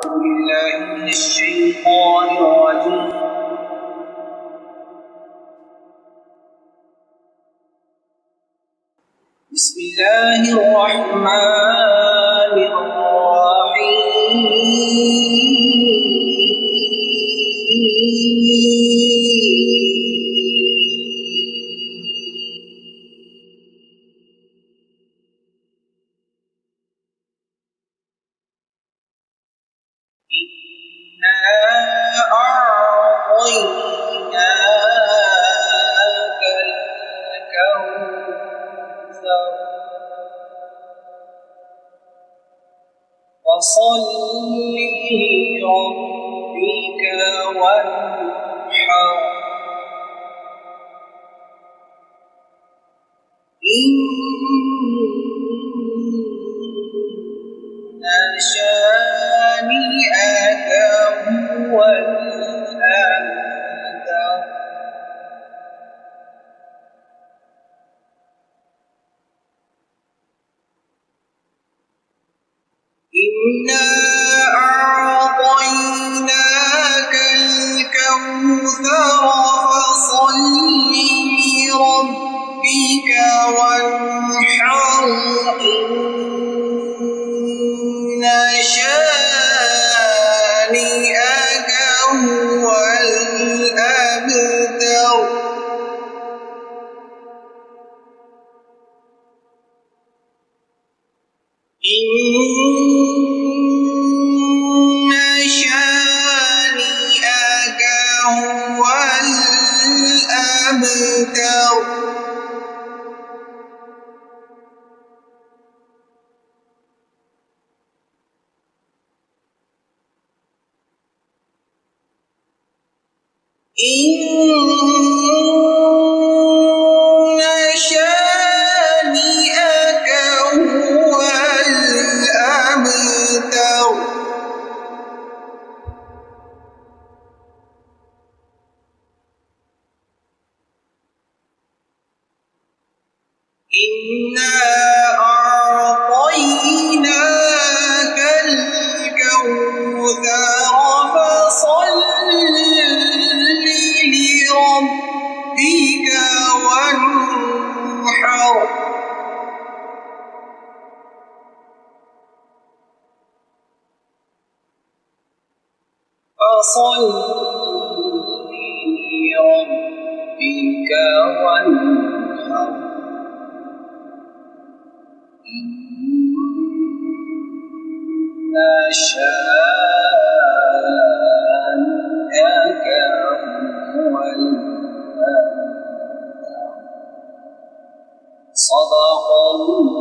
بالله من الشيطان الرجيم. بسم الله الرحمن الرحيم. إنا أعطيناك الكوثر فصل لربك وانحر إن شانئك هو الأبتر. إنا أعطيناك الكوثر فصل لربك وانحر إن شانئك هو الأبتر. إن شانئك هو الأبتر. إن شانئك هو الأبتر. إنا أعطيناك الكوثر فصل لربك وانحر فصل لربك وانحر إن شانئك هو الأبتر. صدق الله.